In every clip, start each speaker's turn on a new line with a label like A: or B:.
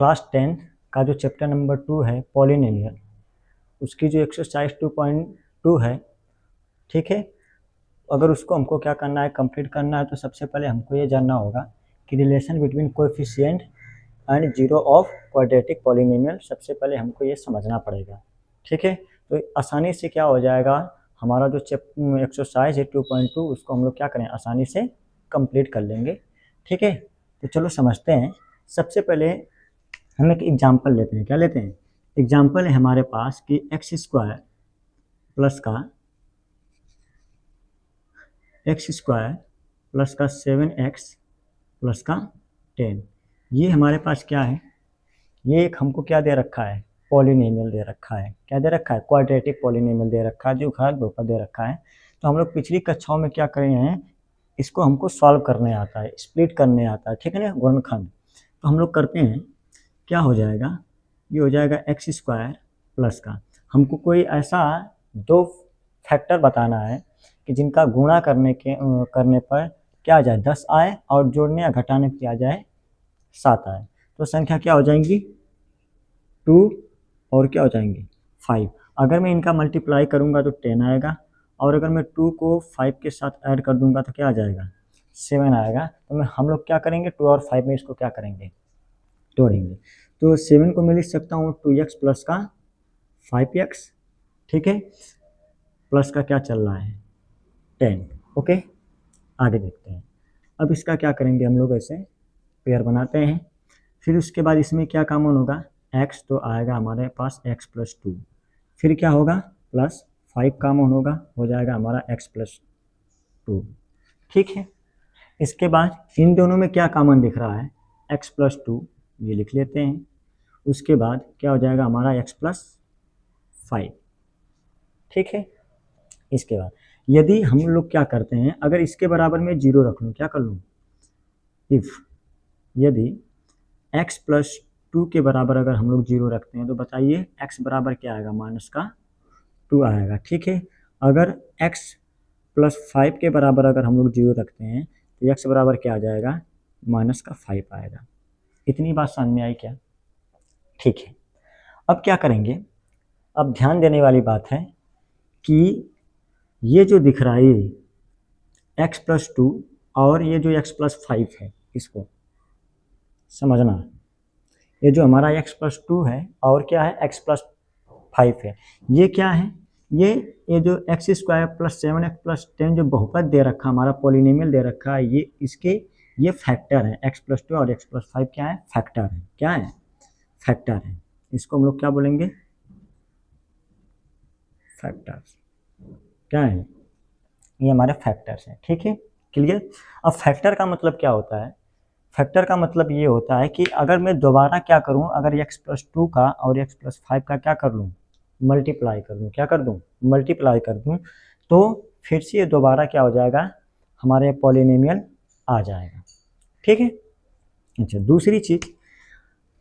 A: Class 10 का जो chapter number 2 है पॉलिनोमियल, उसकी जो एक्सरसाइज 2.2 है, ठीक है। अगर उसको हमको क्या करना है, कंप्लीट करना है, तो सबसे पहले हमको ये जानना होगा कि relation between coefficient and zero of quadratic polynomial, सबसे पहले हमको ये समझना पड़ेगा, ठीक है। तो आसानी से क्या हो जाएगा, हमारा जो एक्सरसाइज है 2.2 उसको हम लोग क्या करें, आसानी से कंप्लीट कर लेंगे, ठीक है। तो चलो समझते हैं। सबसे पहले हम एक एग्जाम्पल लेते हैं। क्या लेते हैं? एग्जाम्पल है हमारे पास कि एक्स स्क्वायर प्लस का 7x प्लस का 10, ये हमारे पास क्या है, ये एक हमको क्या दे रखा है, पॉलिनोमियल दे रखा है। क्या दे रखा है? क्वाड्रेटिक पॉलिनोमियल दे रखा है, जो घात बहुपद दे रखा है। तो हम लोग पिछली कक्षाओं में क्या करे हैं, इसको हमको सॉल्व करने आता है, स्प्लिट करने आता है, ठीक है ना, गुणनखंड। तो हम लोग करते हैं, क्या हो जाएगा, ये हो जाएगा एक्स स्क्वायर प्लस का, हमको कोई ऐसा दो फैक्टर बताना है कि जिनका गुणा करने पर क्या आ जाए, 10 आए, और जोड़ने या घटाने पर क्या आ जाए, 7 आए। तो संख्या क्या हो जाएंगी, 2 और क्या हो जाएंगी, 5। अगर मैं इनका मल्टीप्लाई करूंगा तो 10 आएगा, और अगर मैं 2 को 5 के साथ ऐड कर दूंगा तो क्या आ जाएगा, 7 आएगा। तो हम लोग क्या करेंगे, 2 और 5 में इसको क्या करेंगे, तोड़ेंगे। तो 7 को मैं लिख सकता हूँ 2x प्लस का 5x, ठीक है, प्लस का क्या चल रहा है, 10। ओके, आगे देखते हैं। अब इसका क्या करेंगे, हम लोग ऐसे पेयर बनाते हैं। फिर उसके बाद इसमें क्या कॉमन होगा, x, तो आएगा हमारे पास x प्लस 2। फिर क्या होगा, प्लस 5 कॉमन होगा, हो जाएगा हमारा x प्लस 2, ठीक है। इसके बाद इन दोनों में क्या कॉमन दिख रहा है, x प्लस 2, ये लिख लेते हैं। उसके बाद क्या हो जाएगा हमारा x प्लस 5, ठीक है। इसके बाद यदि हम लोग क्या करते हैं, अगर इसके बराबर में 0 रख लूँ, क्या कर लूँ, यदि x प्लस 2 के बराबर अगर हम लोग 0 रखते हैं, तो बताइए x बराबर क्या आएगा, माइनस का 2 आएगा, ठीक है। अगर x प्लस 5 के बराबर अगर हम लोग 0 रखते हैं, तो x बराबर क्या आ जाएगा, माइनस का 5 आएगा। इतनी बात समझ में आई क्या? ठीक है। अब क्या करेंगे, अब ध्यान देने वाली बात है कि ये जो दिख रहा है x प्लस 2 और ये जो x प्लस 5 है, इसको समझना। ये जो हमारा x प्लस 2 है और क्या है, x प्लस 5 है, ये क्या है, ये जो x square plus 7x plus 10 जो बहुपद दे रखा, हमारा पॉलिनोमियल दे रखा है, ये इसके ये फैक्टर है। x प्लस 2 और x प्लस 5 क्या है, फैक्टर है। क्या है, फैक्टर है। इसको हम लोग क्या बोलेंगे, फैक्टर्स। क्या है, ये हमारे फैक्टर्स हैं, ठीक है, क्लियर। अब फैक्टर का मतलब क्या होता है, फैक्टर का मतलब ये होता है कि अगर मैं दोबारा क्या करूं, अगर x प्लस 2 का और x प्लस 5 का क्या कर लूं, मल्टीप्लाई कर दूं, क्या कर दूं, मल्टीप्लाई कर दूं, तो फिर से ये दोबारा क्या हो जाएगा, हमारे पॉलिनोमियल आ जाएगा, ठीक है। अच्छा, दूसरी चीज,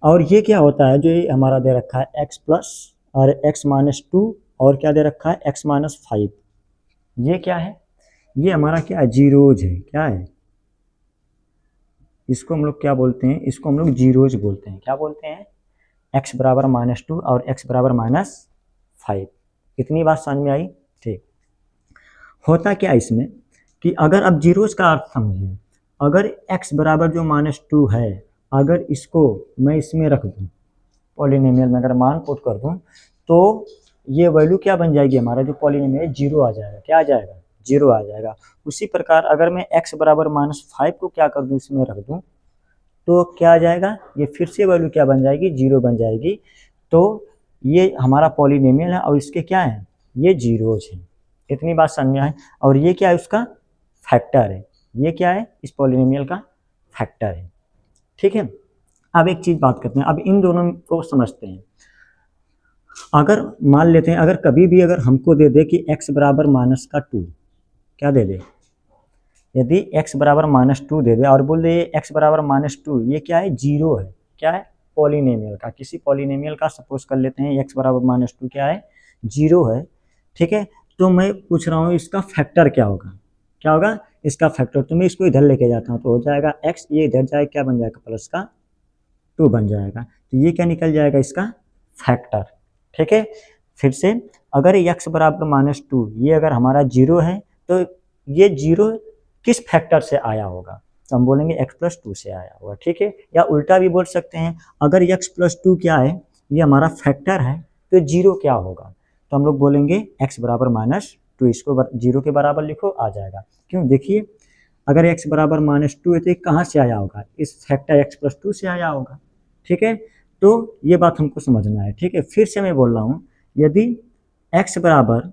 A: और ये क्या होता है, जो ये हमारा दे रखा है x प्लस और x माइनस 2 और क्या दे रखा है, x माइनस 5, ये क्या है, ये हमारा क्या है, जीरोज है। क्या है, इसको हम लोग क्या बोलते हैं, इसको हम लोग जीरोज बोलते हैं। क्या बोलते हैं, x बराबर माइनस 2 और x बराबर माइनस 5। इतनी बात समझ में आई? ठीक। होता क्या इसमें कि अगर अब जीरोज का अर्थ समझिए, अगर x बराबर जो माइनस 2 है, अगर इसको मैं इसमें रख दूं, पॉलिनोमियल में अगर मान पुट कर दूं, तो ये वैल्यू क्या बन जाएगी, हमारा जो पॉलिनोमियल 0 आ जाएगा। क्या आ जाएगा, 0 आ जाएगा। उसी प्रकार अगर मैं x बराबर माइनस 5 को क्या कर दूं, इसमें रख दूं, तो क्या आ जाएगा, ये फिर से वैल्यू क्या बन जाएगी, 0 बन जाएगी। तो ये हमारा पॉलिनोमियल है और इसके क्या है, ये जीरोज है। इतनी बात समझ में आए? और ये क्या है, उसका फैक्टर है। ये क्या है, इस पॉलिनोमियल का फैक्टर है, ठीक है। अब एक चीज बात करते हैं, अब इन दोनों को समझते हैं। अगर मान लेते हैं, अगर कभी भी अगर हमको दे दे कि x बराबर माइनस का 2, क्या दे दे, यदि x बराबर माइनस 2 दे दे और बोल दे x बराबर माइनस 2, ये क्या है, 0 है। क्या है, पॉलिनोमियल का, किसी पॉलिनोमियल का सपोज कर लेते हैं x बराबर माइनस 2 क्या है, 0 है, ठीक है। तो मैं पूछ रहा हूँ इसका फैक्टर क्या होगा, क्या होगा इसका फैक्टर। तो मैं इसको इधर लेके जाता हूँ, तो हो जाएगा x, ये इधर जाए क्या बन जाएगा, प्लस का 2 बन जाएगा। तो ये क्या निकल जाएगा, इसका फैक्टर। ठीक है, फिर से अगर x बराबर -2 ये अगर हमारा 0 है तो ये 0 किस फैक्टर से आया होगा, तो हम बोलेंगे x+2 से आया होगा। ठीक है, या उल्टा भी बोल सकते हैं, अगर x+2 क्या है, ये हमारा फैक्टर है, तो 0 क्या होगा, तो हम लोग बोलेंगे x बराबर -2, इसको 0 के बराबर लिखो, आ जाएगा। क्यों, देखिए अगर x बराबर -2 है तो ये कहाँ से आया होगा, इस फैक्टर x+2 से आया होगा। ठीक है, तो ये बात हमको समझना है। ठीक है, फिर से मैं बोल रहा हूँ, यदि x बराबर,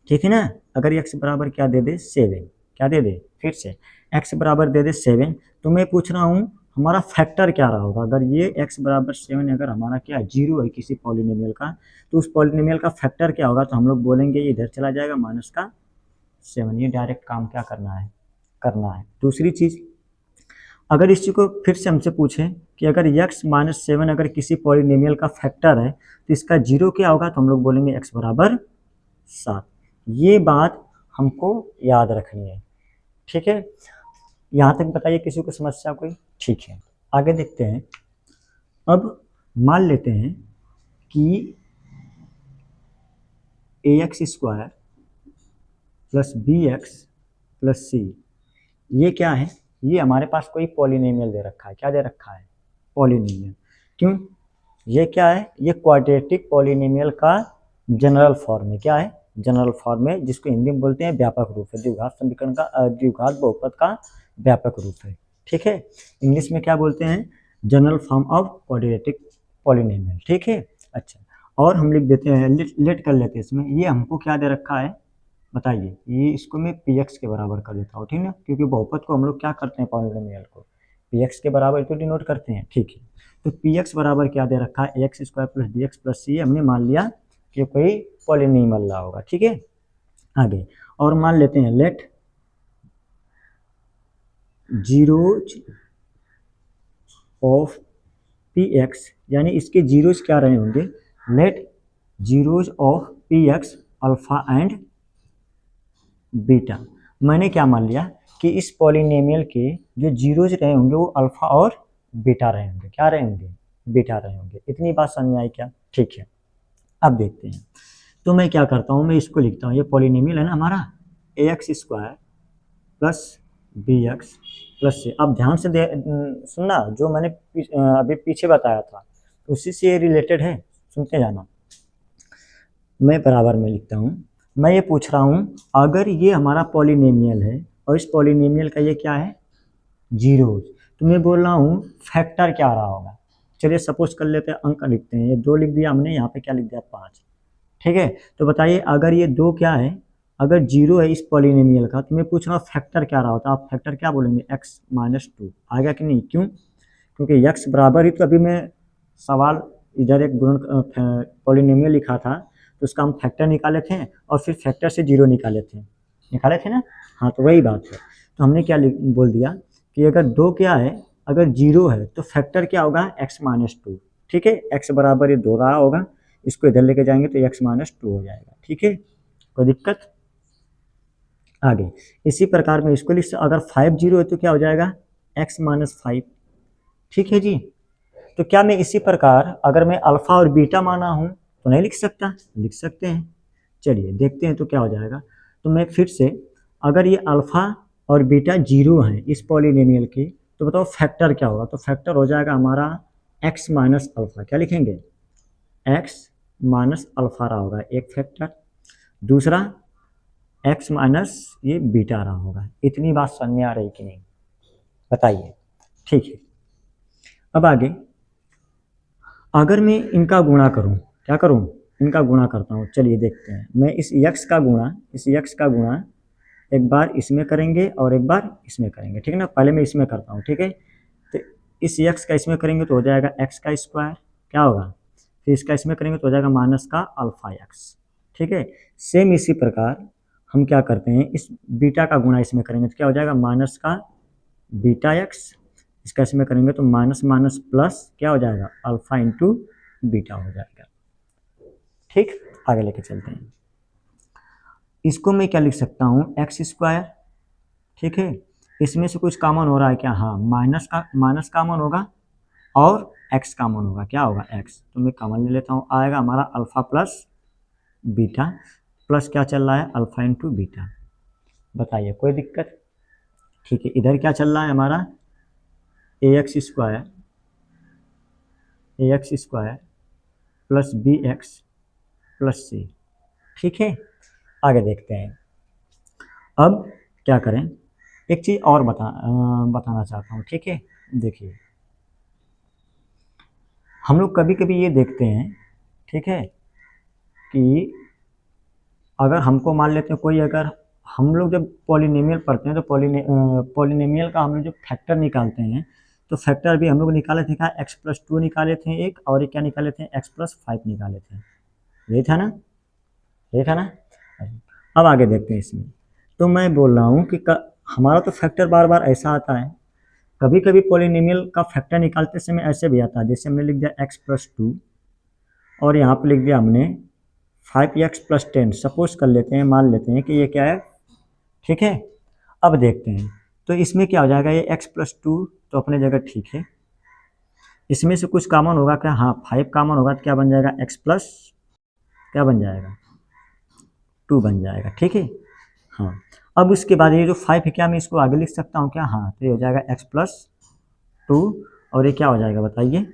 A: ठीक है ना, अगर x बराबर क्या दे दे 7, क्या दे दे, फिर से x बराबर दे दे 7, तो मैं पूछ रहा हूँ हमारा फैक्टर क्या रहा होगा। अगर ये x बराबर 7 अगर हमारा क्या है 0 है किसी पॉलिनोमियल का, तो उस पॉलिनोमियल का फैक्टर क्या होगा, तो हम लोग बोलेंगे इधर चला जाएगा -7। ये डायरेक्ट काम क्या करना है, करना है। दूसरी चीज़, अगर इस चीज़ को फिर से हमसे पूछें कि अगर x -7 अगर किसी पॉलिनोमियल का फैक्टर है तो इसका 0 क्या होगा, तो हम लोग बोलेंगे x बराबर 7। ये बात हमको याद रखनी है। ठीक है, यहाँ तक बताइए किसी को समस्या कोई? ठीक है, आगे देखते हैं। अब मान लेते हैं कि ax² + bx + c ये क्या है, ये हमारे पास कोई पॉलिनोमियल दे रखा है। क्या दे रखा है, पॉलिनोमियल। क्यों, ये क्या है, ये क्वाड्रेटिक पॉलिनोमियल का जनरल फॉर्म है। क्या है, जनरल फॉर्म है, जिसको हिंदी में बोलते हैं व्यापक रूप है, द्विघात समीकरण का द्विघात बहुपद का व्यापक रूप है। ठीक है, इंग्लिश में क्या बोलते हैं, general form of quadratic polynomial. ठीक है, अच्छा, और हम लिख देते हैं, लेट कर लेते हैं इसमें, ये हमको क्या दे रखा है बताइए, ये इसको मैं px के बराबर कर देता हूँ। ठीक है, क्योंकि बहुपद को हम लोग क्या करते हैं, पॉलिनोमियल को px के बराबर तो डिनोट करते हैं। ठीक है, तो px बराबर क्या दे रखा है, ax² + bx + c हमने मान लिया कि कोई पॉलिनोमियल रहा होगा। ठीक है, आगे और मान लेते हैं, लेट जीरोज ऑफ px, यानी इसके जीरोज क्या रहे होंगे, let zeros of px alpha and beta. मैंने क्या मान लिया कि इस पॉलिनोमियल के जो जीरोज रहे होंगे वो अल्फा और बीटा रहे होंगे। क्या रहे होंगे, बीटा रहे होंगे। इतनी बात समझ में आई क्या? ठीक है, अब देखते हैं। तो मैं क्या करता हूँ, मैं इसको लिखता हूँ, ये पॉलिनोमियल है ना हमारा ax² + bx + c। अब ध्यान से सुनना, जो मैंने अभी पीछे बताया था उसी से रिलेटेड है, सुनते जाना। मैं बराबर में लिखता हूँ, मैं ये पूछ रहा हूँ अगर ये हमारा पॉलिनोमियल है और इस पॉलिनोमियल का ये क्या है, जीरोज, तो मैं बोल रहा हूँ फैक्टर क्या रहा होगा। चलिए सपोज कर लेते हैं, अंक लिखते हैं, ये 2 लिख दिया हमने, यहाँ पे क्या लिख दिया 5। ठीक है, तो बताइए अगर ये 2 क्या है, अगर 0 है इस पॉलिनोमियल का, तो मैं पूछ रहा हूँ फैक्टर क्या रहा होता, आप फैक्टर क्या बोलेंगे, x - 2 आ गया कि नहीं। क्यों, क्योंकि x बराबर ही, तो अभी मैं सवाल इधर एक गुणन पॉलिनोमियल लिखा था, तो उसका हम फैक्टर निकाले थे और फिर फैक्टर से 0 निकाले थे ना। हाँ, तो वही बात है। तो हमने क्या बोल दिया कि अगर 2 क्या है, अगर 0 है तो फैक्टर क्या होगा, x - 2। ठीक है, x बराबर ये 2 रहा होगा, इसको इधर लेके जाएंगे तो x - 2 हो जाएगा। ठीक है, कोई दिक्कत? आगे इसी प्रकार में इसको लिख, अगर 5 0 है तो क्या हो जाएगा, x - 5। ठीक है जी, तो क्या मैं इसी प्रकार अगर मैं अल्फा और बीटा माना हूँ तो नहीं लिख सकता, लिख सकते हैं। चलिए देखते हैं तो क्या हो जाएगा। तो मैं फिर से, अगर ये अल्फा और बीटा 0 है इस पॉलिनोमियल की, तो बताओ फैक्टर क्या होगा, तो फैक्टर हो जाएगा हमारा x - अल्फा। क्या लिखेंगे, x - अल्फा रहा होगा एक फैक्टर, दूसरा x माइनस ये बीटा रहा होगा। इतनी बात समझ में आ रही कि नहीं, बताइए। ठीक है, अब आगे अगर मैं इनका गुणा करूं, क्या करूं, इनका गुणा करता हूं। चलिए देखते हैं, मैं इस x का गुणा एक बार इसमें करेंगे और एक बार इसमें करेंगे। ठीक है ना, पहले मैं इसमें करता हूँ। ठीक है, तो इस x का इसमें करेंगे तो हो जाएगा x², क्या होगा, फिर इसका इसमें करेंगे तो हो जाएगा -αx। ठीक है, सेम इसी प्रकार हम क्या करते हैं, इस बीटा का गुणा इसमें करेंगे तो क्या हो जाएगा, -βx। इसका इसमें करेंगे तो माइनस प्लस क्या हो जाएगा, अल्फा इंटू बीटा हो जाएगा। ठीक, आगे लेके चलते हैं। इसको मैं क्या लिख सकता हूँ, x²। ठीक है, इसमें से कुछ कॉमन हो रहा है क्या, हाँ, माइनस कॉमन होगा, और x कॉमन होगा, क्या होगा x, तो मैं कॉमन ले लेता हूँ, आएगा हमारा अल्फा प्लस बीटा, प्लस क्या चल रहा है अल्फा इंटू बीटा। बताइए कोई दिक्कत? ठीक है, इधर क्या चल रहा है हमारा a x square plus b x plus c. ठीक है, आगे देखते हैं। अब क्या करें, एक चीज़ और बताना चाहता हूँ। ठीक है, देखिए हम लोग कभी कभी ये देखते हैं, ठीक है, कि अगर हमको मान लेते हैं कोई, अगर हम लोग जब पॉलिनोमियल पढ़ते हैं तो पॉलिनोमियल का हम लोग जब फैक्टर निकालते हैं, तो फैक्टर भी हम लोग निकाले थे, क्या x+2 निकाले थे एक, और एक क्या निकाले थे x+5 निकाले थे, यही था ना, यही था ना। अब आगे देखते हैं इसमें। तो मैं बोल रहा हूँ कि हमारा तो फैक्टर बार बार ऐसा आता है, कभी कभी पॉलिनोमियल का फैक्टर निकालते समय ऐसे भी आता है, जैसे हमने लिख दिया x+2 और यहाँ पे लिख दिया हमने 5x+10, सपोज कर लेते हैं, मान लेते हैं कि ये क्या है। ठीक है, अब देखते हैं तो इसमें क्या हो जाएगा, ये x+2 तो अपने जगह ठीक है, इसमें से कुछ कॉमन होगा क्या, हाँ 5 कॉमन होगा, तो क्या बन जाएगा x प्लस क्या बन जाएगा 2 बन जाएगा। ठीक है, हाँ अब उसके बाद ये जो 5 है, क्या मैं इसको आगे लिख सकता हूँ क्या, हाँ तो ये हो जाएगा x+2 और ये क्या हो जाएगा बताइए,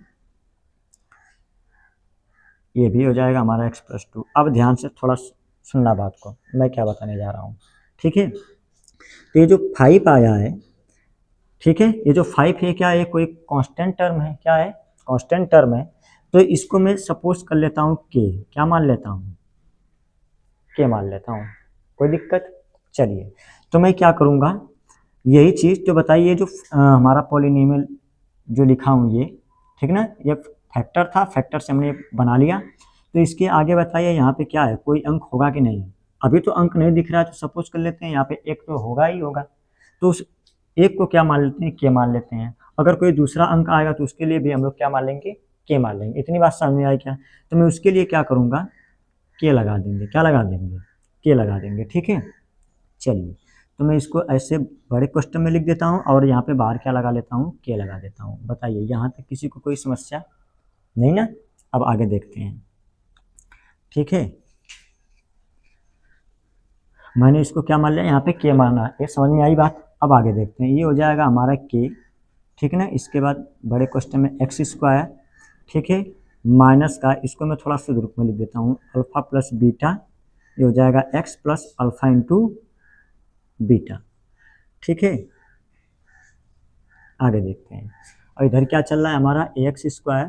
A: ये भी हो जाएगा हमारा x+2। अब ध्यान से थोड़ा सुनना बात को, मैं क्या बताने जा रहा हूँ। ठीक है, तो ये जो 5 आया है, ठीक है, ये जो 5 है क्या, ये कोई कांस्टेंट टर्म है, क्या है कांस्टेंट टर्म है, तो इसको मैं सपोज कर लेता हूँ के, क्या मान लेता हूँ के मान लेता हूँ, कोई दिक्कत? चलिए, तो मैं क्या करूँगा, यही चीज़ तो बताइए, जो हमारा पॉलिनोमियल जो लिखा हूँ ये, ठीक ना, ये फैक्टर था, फैक्टर से हमने बना लिया, तो इसके आगे बताइए यहाँ पे क्या है, कोई अंक होगा कि नहीं। अभी तो अंक नहीं दिख रहा है, तो सपोज कर लेते हैं यहाँ पे एक तो होगा ही होगा, तो उस एक को क्या मान लेते हैं, के मान लेते हैं। अगर कोई दूसरा अंक आएगा तो उसके लिए भी हम लोग क्या मान लेंगे, के मान लेंगे। इतनी बात समझ में आई क्या? तो मैं उसके लिए क्या करूँगा, के लगा देंगे, क्या लगा देंगे, के लगा देंगे। ठीक है, चलिए, तो मैं इसको ऐसे बड़े क्वेश्चन में लिख देता हूँ और यहाँ पे बाहर क्या लगा लेता हूँ, के लगा देता हूँ। बताइए यहाँ तक किसी को कोई समस्या नहीं ना? अब आगे देखते हैं। ठीक है, मैंने इसको क्या मान लिया, यहाँ पे के माना, ये समझ में आई बात। अब आगे देखते हैं, ये हो जाएगा हमारा के, ठीक है ना। इसके बाद बड़े क्वेश्चन में x², ठीक है, माइनस का, इसको मैं थोड़ा सा रूप में लिख देता हूँ, अल्फा प्लस बीटा, ये हो जाएगा x plus alpha into beta. ठीक है, आगे देखते हैं। और इधर क्या चल रहा है हमारा, ax²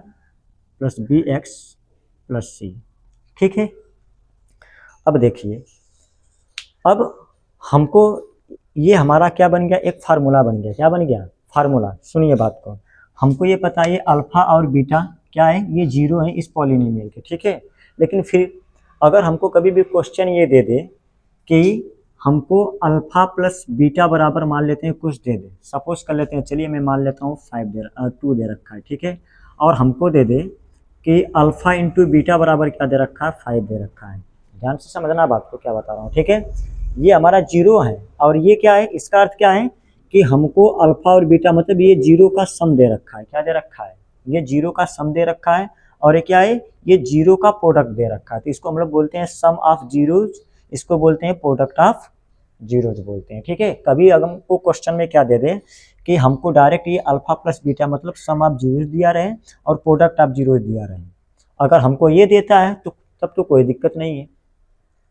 A: plus bx plus c। ठीक है, अब देखिए, अब हमको ये हमारा क्या बन गया, एक फार्मूला बन गया। क्या बन गया, फार्मूला। सुनिए बात को, हमको ये पता है ये अल्फा और बीटा क्या है, ये जीरो है इस पॉलिनोमियल के। ठीक है, लेकिन फिर अगर हमको कभी भी क्वेश्चन ये दे दे कि हमको अल्फा प्लस बीटा बराबर मान लेते हैं कुछ दे दे, सपोज कर लेते हैं, चलिए मैं मान लेता हूँ 2 दे रखा है, ठीक है, और हमको दे दे कि अल्फा इंटू बीटा बराबर क्या दे रखा है, 5 दे रखा है। ध्यान से समझना बात को क्या बता रहा हूँ। ठीक है, ये हमारा जीरो है और ये क्या है, इसका अर्थ क्या है कि हमको अल्फा और बीटा मतलब ये जीरो का सम दे रखा है। क्या दे रखा है, ये जीरो का सम दे रखा है, और ये क्या है, ये जीरो का प्रोडक्ट दे रखा है। तो इसको हम लोग बोलते हैं सम ऑफ जीरोज, इसको बोलते हैं प्रोडक्ट ऑफ जीरोज बोलते हैं। ठीक है, कभी अगर हमको क्वेश्चन में क्या दे दे कि हमको डायरेक्ट ये अल्फा प्लस बीटा मतलब सम ऑफ जीरोज दिया रहे और प्रोडक्ट ऑफ जीरोज दिया रहे, अगर हमको ये देता है तो तब तो कोई दिक्कत नहीं है,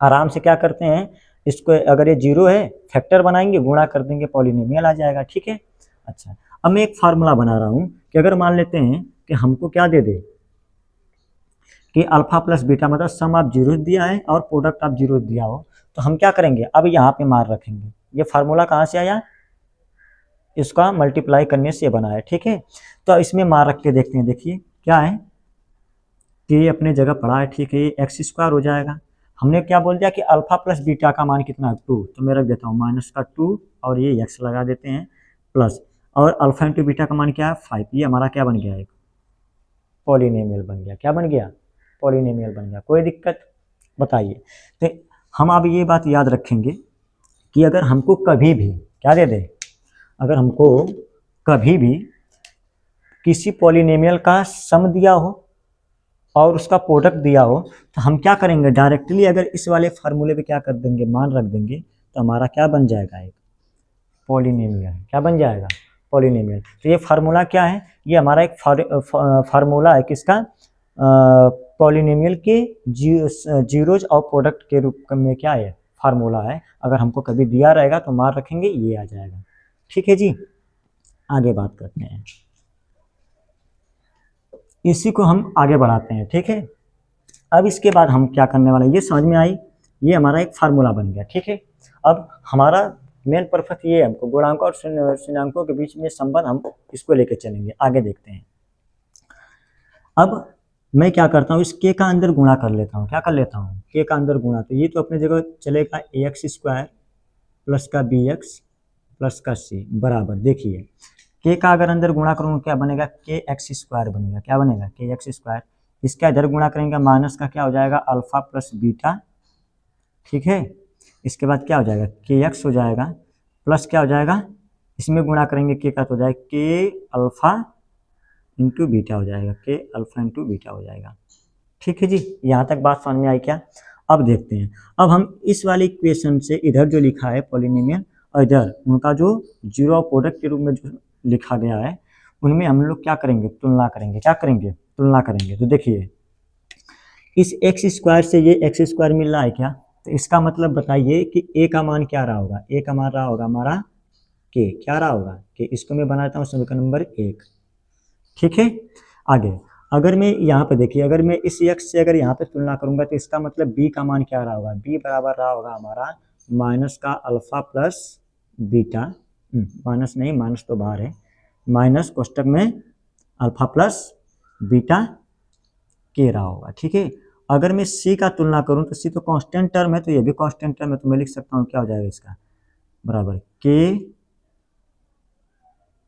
A: आराम से क्या करते हैं इसको, अगर ये जीरो है फैक्टर बनाएंगे, गुणा कर देंगे, पॉलिनोमियल आ जाएगा। ठीक है, अच्छा, अब मैं एक फार्मूला बना रहा हूँ कि अगर मान लेते हैं कि हमको क्या दे दे कि अल्फा प्लस बीटा मतलब सम ऑफ जीरो दिया है और प्रोडक्ट ऑफ जीरो दिया हो, तो हम क्या करेंगे, अब यहाँ पे मार रखेंगे। ये फार्मूला कहाँ से आया, इसका मल्टीप्लाई करने से बना है। ठीक है, तो इसमें मार रख के देखते हैं। देखिए क्या है कि ये अपने जगह पड़ा है, ठीक है, ये x² हो जाएगा। हमने क्या बोल दिया कि अल्फा प्लस बीटा का मान कितना है 2, तो मैं रख देता हूँ माइनस का 2 और ये x लगा देते हैं प्लस, और अल्फा इंटू बीटा का मान क्या है 5, ये हमारा क्या बन गया, एक पॉलिनोमियल बन गया। क्या बन गया, पॉलिनोमियल बन गया। कोई दिक्कत? बताइए। तो हम अब ये बात याद रखेंगे कि अगर हमको कभी भी क्या दे दे, अगर हमको कभी भी किसी पॉलिनोमियल का सम दिया हो और उसका प्रोडक्ट दिया हो, तो हम क्या करेंगे, डायरेक्टली अगर इस वाले फार्मूले पे क्या कर देंगे, मान रख देंगे, तो हमारा क्या बन जाएगा, एक पॉलिनोमियल। क्या बन जाएगा, पॉलिनोमियल। तो ये फार्मूला क्या है, ये हमारा एक फार्मूला है किसका, पॉलिनोमियल के जीरोज और प्रोडक्ट के रूप में क्या है, फार्मूला है। अगर हमको कभी दिया रहेगा तो मान रखेंगे, ये आ जाएगा। ठीक है जी, आगे बात करते हैं, इसी को हम आगे बढ़ाते हैं। ठीक है, अब इसके बाद हम क्या करने वाले हैं, ये समझ में आई, ये हमारा एक फार्मूला बन गया। ठीक है, अब हमारा मेन पर्पस ये है, हमको गुणांकों और शून्याङ्कों के बीच में संबंध, हम इसको लेके चलेंगे, आगे देखते हैं। अब मैं क्या करता हूँ, इस के का अंदर गुणा कर लेता हूँ। क्या कर लेता हूँ, के का अंदर गुणा, तो ये तो अपने जगह चलेगा ax² प्लस का bx प्लस का c बराबर, देखिए के का अगर अंदर गुणा करूँगा क्या बनेगा, kx² बनेगा। क्या बनेगा, kx²। इसका इधर गुणा करेंगे, माइनस का क्या हो जाएगा, अल्फा प्लस बीटा। ठीक है, इसके बाद क्या हो जाएगा, kx हो जाएगा, प्लस क्या हो जाएगा, इसमें गुणा करेंगे के का, तो हो जाएगा के अल्फा इंटू बीटा हो जाएगा, के अल्फा इंटू बीटा हो जाएगा। ठीक है जी, यहाँ तक बात समझ में आई क्या। अब देखते हैं, अब हम इस वाले इक्वेशन से इधर जो लिखा है पॉलिनोमियल, और इधर उनका जो जीरो ऑफ प्रोडक्ट के रूप में जो लिखा गया है, उनमें हम लोग क्या करेंगे, तुलना करेंगे। क्या करेंगे, तुलना करेंगे। तो देखिए, इस x² से ये x² मिल रहा है क्या, तो इसका मतलब बताइए कि a का मान क्या रहा होगा, a का मान रहा होगा हमारा k। क्या रहा होगा, कि इसको मैं बनाता हूँ समीकरण नंबर 1। ठीक है, आगे अगर मैं यहाँ पे देखिए, अगर मैं इस x से अगर यहाँ पे तुलना करूंगा, तो इसका मतलब b का मान क्या रहा होगा, b बराबर रहा होगा हमारा माइनस का अल्फा प्लस बीटा, माइनस नहीं, माइनस तो बाहर है, माइनस कोष्टक में अल्फा प्लस बीटा के रहा होगा। ठीक है, अगर मैं c का तुलना करूं, तो c तो कांस्टेंट टर्म है, तो ये भी कांस्टेंट टर्म है, तो मैं लिख सकता हूँ क्या हो जाएगा इसका, बराबर k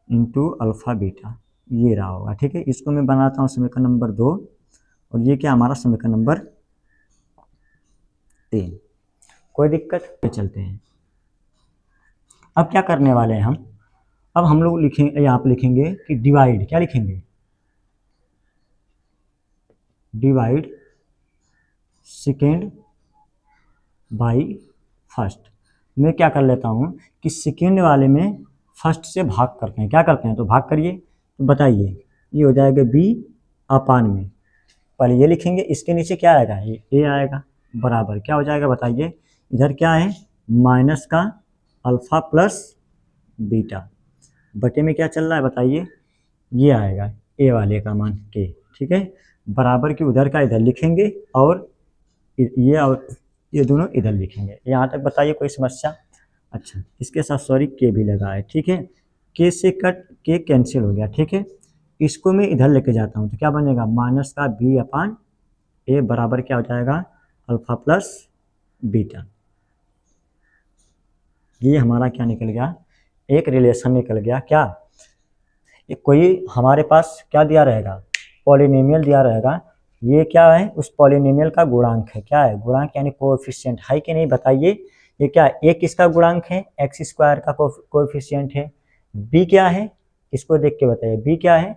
A: इंटू अल्फा बीटा, ये रहा होगा। ठीक है, इसको मैं बनाता हूँ समीकरण नंबर 2, और ये क्या हमारा समीकरण नंबर 3। कोई दिक्कत, पे चलते हैं। अब क्या करने वाले हैं हम, अब हम लोग लिखेंगे, यहाँ पे लिखेंगे कि डिवाइड, क्या लिखेंगे, डिवाइड सेकेंड बाई फर्स्ट। मैं क्या कर लेता हूँ कि सेकेंड वाले में फर्स्ट से भाग करते हैं। क्या करते हैं, तो भाग करिए, तो बताइए, ये हो जाएगा b अपान में, पहले ये लिखेंगे, इसके नीचे क्या आएगा, ये a आएगा, बराबर क्या हो जाएगा, बताइए, इधर क्या है, माइनस का अल्फा प्लस बीटा, बटे में क्या चल रहा है, बताइए, ये आएगा a वाले का मान k। ठीक है, बराबर की उधर का इधर लिखेंगे, और ये और ये दोनों इधर लिखेंगे। यहाँ तक बताइए कोई समस्या। अच्छा, इसके साथ सॉरी के भी लगा है। ठीक है, के से कट के कैंसिल हो गया। ठीक है, इसको मैं इधर लेके जाता हूँ, तो क्या बनेगा, माइनस का b अपान a बराबर क्या हो जाएगा, अल्फा प्लस बीटा। ये हमारा क्या निकल गया, एक रिलेशन निकल गया। क्या, कोई हमारे पास क्या दिया रहेगा, पॉलिनोमियल दिया रहेगा, ये क्या है, उस पॉलिनोमियल का गुणांक है। क्या है, गुणांक यानी कोएफिशिएंट है कि नहीं, बताइए, ये क्या है, ए किसका गुणांक है, x² का कोएफिशिएंट है। b क्या है, इसको देख के बताइए, b क्या है,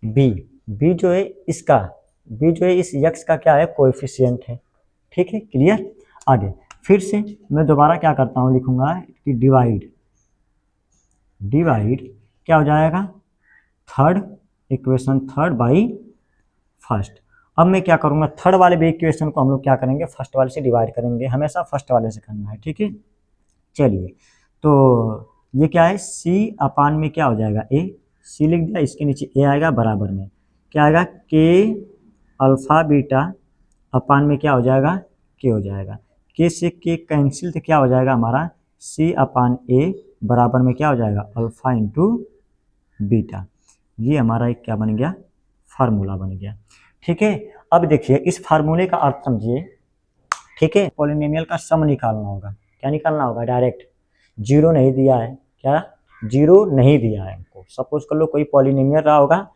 A: b जो है इसका, b जो है इस x का क्या है, कोएफिशिएंट है। ठीक है, क्लियर। आगे फिर से मैं दोबारा क्या करता हूँ, लिखूंगा कि डिवाइड, डिवाइड क्या हो जाएगा, third equation third by first. अब मैं क्या करूंगा, थर्ड वाले भी इक्वेशन को हम लोग क्या करेंगे, फर्स्ट वाले से डिवाइड करेंगे, हमेशा फर्स्ट वाले से करना है। ठीक है, चलिए, तो ये क्या है, c अपान में क्या हो जाएगा, a, c लिख दिया, इसके नीचे a आएगा, बराबर में क्या आएगा, k अल्फा बीटा अपान में क्या हो जाएगा, k हो जाएगा, k से k कैंसिल, तो क्या हो जाएगा हमारा c अपान a बराबर में क्या हो जाएगा, अल्फा इंटू बीटा। ये हमारा एक क्या बन गया, फार्मूला बन गया। ठीक है, अब देखिए इस फार्मूले का अर्थ समझिए। ठीक है, पॉलिनोमियल का सम निकालना होगा। क्या निकालना होगा, डायरेक्ट, जीरो नहीं दिया है, क्या जीरो नहीं दिया है हमको, सपोज कर लो कोई पॉलिनोमियल रहा होगा,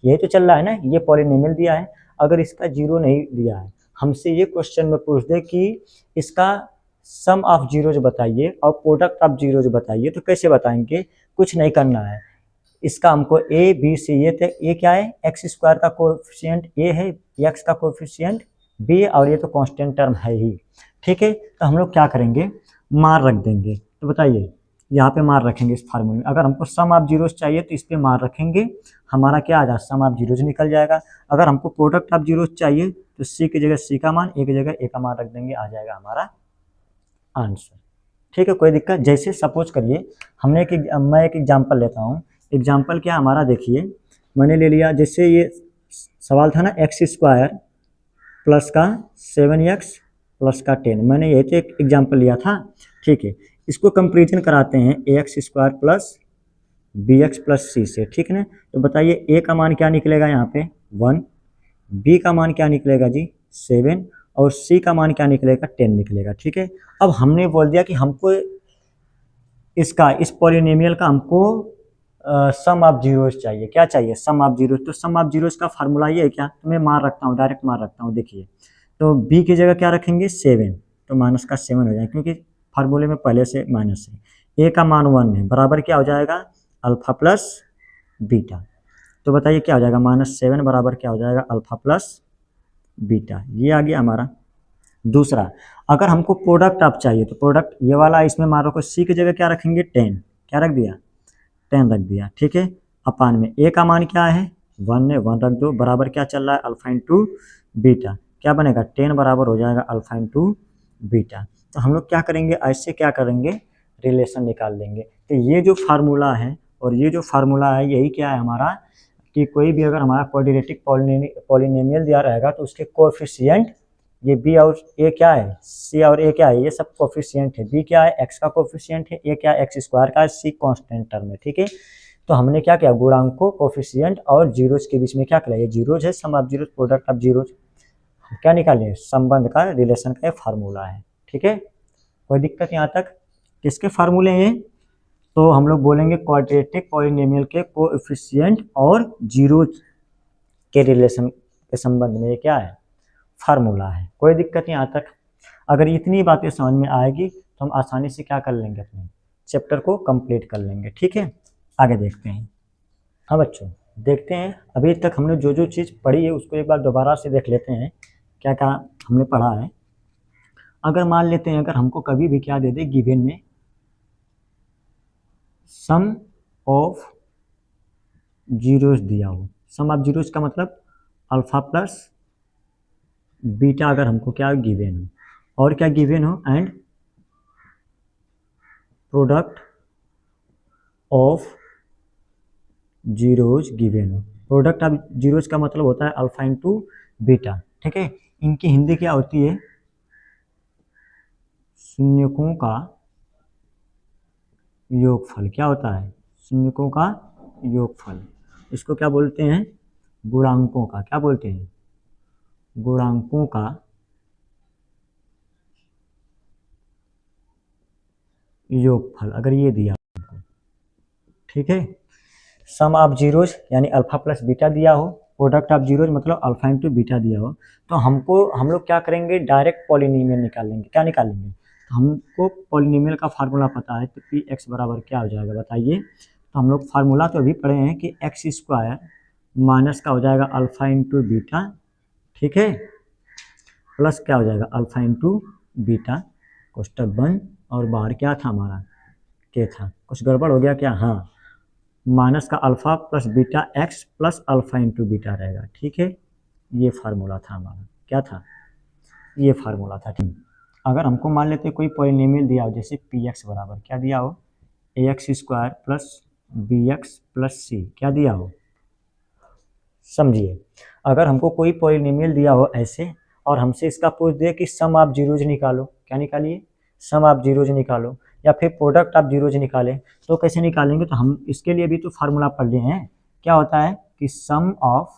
A: यही तो चल रहा है ना, ये पॉलिनोमियल दिया है, अगर इसका जीरो नहीं दिया है, हमसे ये क्वेश्चन में पूछ दे कि इसका सम ऑफ जीरोज बताइए और प्रोडक्ट ऑफ जीरोज बताइए, तो कैसे बताएंगे, कुछ नहीं करना है, इसका हमको ए बी सी ये थे, ए क्या है एक्स स्क्वायर का कोएफिशिएंट ए है, एक्स का कोएफिशिएंट बी, और ये तो कांस्टेंट टर्म है ही। ठीक है, तो हम लोग क्या करेंगे, मार रख देंगे। तो बताइए यहाँ पे मार रखेंगे इस फार्मूले में। अगर हमको सम ऑफ जीरोस चाहिए तो इस पे मार रखेंगे, हमारा क्या आ जाएगा, सम ऑफ जीरोस निकल जाएगा। अगर हमको प्रोडक्ट ऑफ जीरोस चाहिए तो सी की जगह सी का मान, ए की जगह ए का मान रख देंगे, आ जाएगा हमारा आंसर। ठीक है, कोई दिक्कत। जैसे सपोज करिए मैं एक एग्जांपल लेता हूँ। एग्जांपल क्या हमारा, देखिए मैंने ले लिया, जैसे ये सवाल था ना एक्स स्क्वायर प्लस का 7x प्लस का 10, मैंने यही तो एक एग्जांपल लिया था। ठीक है, इसको कंपेरिजन कराते हैं a x square plus b x plus c से। ठीक है ना, तो बताइए ए का मान क्या निकलेगा यहाँ पे 1, बी का मान क्या निकलेगा जी 7, और सी का मान क्या निकलेगा 10 निकलेगा। ठीक है, अब हमने बोल दिया कि हमको इस पॉलिनोमियल का हमको सम ऑफ जीरोस चाहिए। क्या चाहिए, सम ऑफ जीरोस। तो सम ऑफ जीरोस का फार्मूला ये है क्या, तो मैं मार रखता हूँ, डायरेक्ट मार रखता हूँ। देखिए तो बी की जगह क्या रखेंगे 7, तो माइनस का 7 हो जाएगा, क्योंकि फार्मूले में पहले से माइनस है। ए का मान 1 है, बराबर क्या हो जाएगा अल्फा प्लस बीटा। तो बताइए क्या हो जाएगा, -7 बराबर क्या हो जाएगा अल्फा प्लस बीटा। ये आ गया हमारा। दूसरा, अगर हमको प्रोडक्ट आप चाहिए तो प्रोडक्ट ये वाला इसमें मारो को सी की जगह क्या रखेंगे 10, क्या रख दिया 10 रख दिया। ठीक है, अपान में ए का मान क्या है 1 है, 1 रख दो, बराबर क्या चल रहा है अल्फा इंटू बीटा। क्या बनेगा 10 बराबर हो जाएगा अल्फा इंटू बीटा। तो हम लोग क्या करेंगे, ऐसे क्या करेंगे, रिलेशन निकाल लेंगे। तो ये जो फार्मूला है और ये जो फार्मूला है, यही क्या है हमारा, कि कोई भी अगर हमारा क्वाड्रेटिक पॉलिनोमियल दिया रहेगा तो उसके कोएफिशिएंट, ये बी और ए क्या है, सी और ए क्या है, ये सब कोएफिशिएंट है। बी क्या है एक्स का कोएफिशिएंट है, ए क्या है एक्स स्क्वायर का, सी कांस्टेंट टर्म है। ठीक है, तो हमने क्या किया, गुणांकों कोएफिशिएंट और जीरोज के बीच में क्या किया, ये जीरोज है, sum of zeros, product of zeros, क्या निकाले, संबंध का, रिलेशन का फार्मूला है। ठीक है, कोई दिक्कत यहाँ तक। किसके फार्मूले हैं, तो हम लोग बोलेंगे क्वाड्रेटिक पॉलिनोमियल के कोएफिशिएंट और जीरोज के रिलेशन के संबंध में ये क्या है, फार्मूला है। कोई दिक्कत यहाँ तक। अगर इतनी बातें समझ में आएगी तो हम आसानी से क्या कर लेंगे, अपने चैप्टर को कंप्लीट कर लेंगे। ठीक है, आगे देखते हैं। हाँ बच्चों, देखते हैं अभी तक हमने जो जो चीज़ पढ़ी है उसको एक बार दोबारा से देख लेते हैं, क्या क्या हमने पढ़ा है। अगर मान लेते हैं, अगर हमको कभी भी क्या दे दे, गिवन में सम ऑफ जीरोस दिया हो, सम ऑफ जीरोस का मतलब अल्फा प्लस बीटा, अगर हमको क्या गिवन हो, और क्या गिवन हो, and product of zeros given हो। प्रोडक्ट ऑफ जीरोस का मतलब होता है अल्फा इंटू बीटा। ठीक है, इनकी हिंदी क्या होती है, शून्यकों का योगफल। क्या होता है, शून्यकों का योगफल। इसको क्या बोलते हैं, गुणांकों का, क्या बोलते हैं, गुणांकों का योगफल, अगर ये दिया हमको। ठीक है, सम ऑफ जीरोज यानी अल्फा प्लस बीटा दिया हो, प्रोडक्ट ऑफ जीरोज मतलब अल्फा इंटू बीटा दिया हो, तो हम लोग क्या करेंगे, डायरेक्ट पॉलिनोमियल निकालेंगे। क्या निकालेंगे, तो हमको पॉलिनोमियल का फार्मूला पता है, तो पी एक्स बराबर क्या हो जाएगा बताइए। तो हम लोग फार्मूला तो अभी पढ़े हैं कि एक्स स्क्वायर माइनस का हो जाएगा अल्फा इंटू बीटा। ठीक है, प्लस क्या हो जाएगा अल्फा इंटू बीटा, कोष्टक बंद, और बाहर क्या था हमारा के था, कुछ गड़बड़ हो गया क्या, हाँ, माइनस का alpha plus beta x plus alpha into beta रहेगा। ठीक है, ये फार्मूला था हमारा, क्या था, ये फार्मूला था। ठीक, अगर हमको मान लेते कोई पॉलिनोमियल दिया हो, जैसे पी एक्स बराबर क्या दिया हो, a x square plus b x plus c, क्या दिया हो, समझिए, अगर हमको कोई पॉलिनोमियल दिया हो ऐसे, और हमसे इसका पूछ दे कि सम ऑफ जीरोज निकालो, क्या निकालिए, सम ऑफ जीरोज निकालो, या फिर प्रोडक्ट ऑफ जीरोज निकालें, तो कैसे निकालेंगे, तो हम इसके लिए भी तो फार्मूला पढ़ लिए हैं। क्या होता है कि सम ऑफ,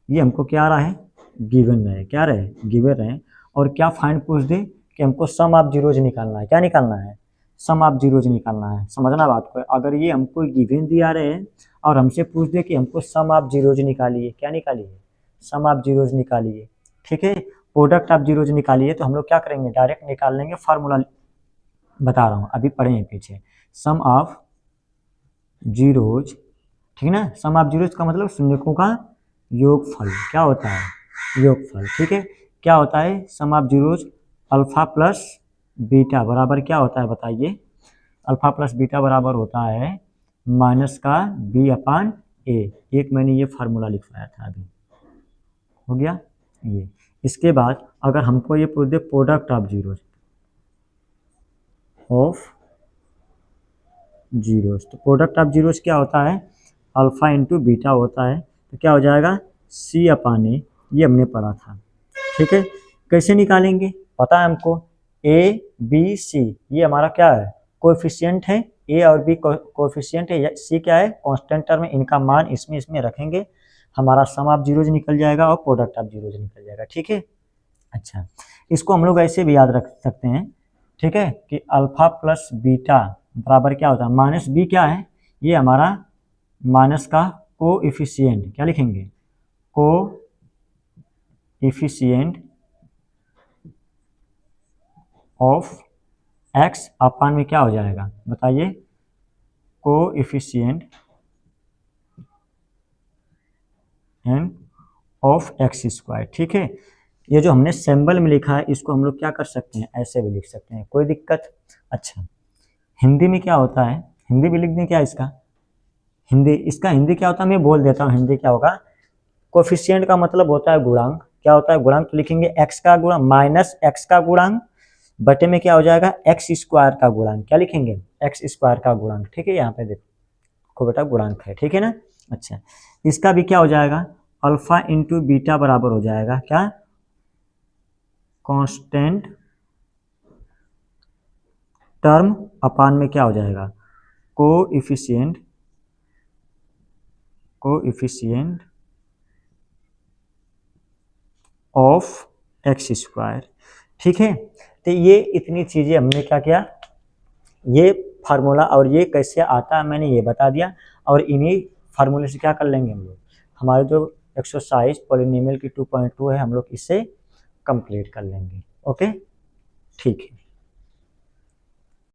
A: ये हमको क्या आ रहा है, गिवन रहे, क्या रहे, गिवन रहे, और क्या फाइंड पूछ दे कि हमको सम ऑफ जीरोज निकालना है, क्या निकालना है, सम ऑफ जीरोज निकालना है। समझना बात को, अगर ये हमको गिवन दिया रहे और हमसे पूछ दे कि हमको सम ऑफ जीरोज निकालिए, क्या निकालिए, सम ऑफ जीरोज निकालिए। ठीक है, प्रोडक्ट ऑफ जीरोज निकालिए, तो हम लोग क्या करेंगे, डायरेक्ट निकाल लेंगे, फार्मूला बता रहा हूँ, अभी पढ़े हैं पीछे, सम ऑफ जीरोज ठीक है ना। सम ऑफ जीरोस का मतलब शून्यकों का योगफल क्या होता है, योगफल। ठीक है, क्या होता है sum of zeros, alpha plus beta बराबर क्या होता है बताइए, अल्फा प्लस बीटा बराबर होता है माइनस का बी अपान ए। एक मैंने ये फार्मूला लिखवाया था अभी, हो गया ये। इसके बाद अगर हमको ये पूछ दे product of zeros, of zeros, तो प्रोडक्ट ऑफ जीरोस क्या होता है, अल्फा इंटू बीटा होता है। तो क्या हो जाएगा सी अपान ए, ये हमने पढ़ा था। ठीक है, कैसे निकालेंगे पता है हमको, ए बी सी ये हमारा क्या है कोएफिशिएंट है, ए और बी कोएफिशिएंट है, सी क्या है कांस्टेंट टर्म है, इनका मान इसमें इसमें रखेंगे, हमारा सम ऑफ जीरोज निकल जाएगा और प्रोडक्ट ऑफ जीरोज निकल जाएगा। ठीक है, अच्छा इसको हम लोग ऐसे भी याद रख सकते हैं, ठीक है, कि अल्फा प्लस बीटा बराबर क्या होता है माइनस बी, क्या है ये हमारा माइनस का कोएफिशिएंट, क्या लिखेंगे कोएफिशिएंट ऑफ एक्स अपान में क्या हो जाएगा बताइए, coefficient end of x square. ठीक है, ये जो हमने सिंबल में लिखा है इसको हम लोग क्या कर सकते हैं ऐसे भी लिख सकते हैं, कोई दिक्कत। अच्छा हिंदी में क्या होता है, हिंदी भी लिख दें क्या इसका, हिंदी इसका हिंदी क्या होता है मैं बोल देता हूँ, हिंदी क्या होगा, कोफिशिएंट का मतलब होता है गुणांक, क्या होता है गुणांक, तो लिखेंगे एक्स का गुणांक माइनस एक्स का गुणांक बटे में क्या हो जाएगा एक्स स्क्वायर का गुणांक, क्या लिखेंगे एक्स स्क्वायर का गुणांक। ठीक है, यहाँ पे देखो बेटा गुणांक है, ठीक है ना। अच्छा इसका भी क्या हो जाएगा अल्फा इंटू बीटा बराबर हो जाएगा क्या कांस्टेंट टर्म अपान में क्या हो जाएगा कोएफिशिएंट ऑफ एक्स स्क्वायर। ठीक है, तो ये इतनी चीज़ें हमने क्या किया, ये फार्मूला और ये कैसे आता है मैंने ये बता दिया, और इन्हीं फार्मूले से क्या कर लेंगे हम लोग, हमारे जो एक्सरसाइज पॉलिनोमियल की 2.2 है हम लोग इससे कंप्लीट कर लेंगे। ओके ठीक है।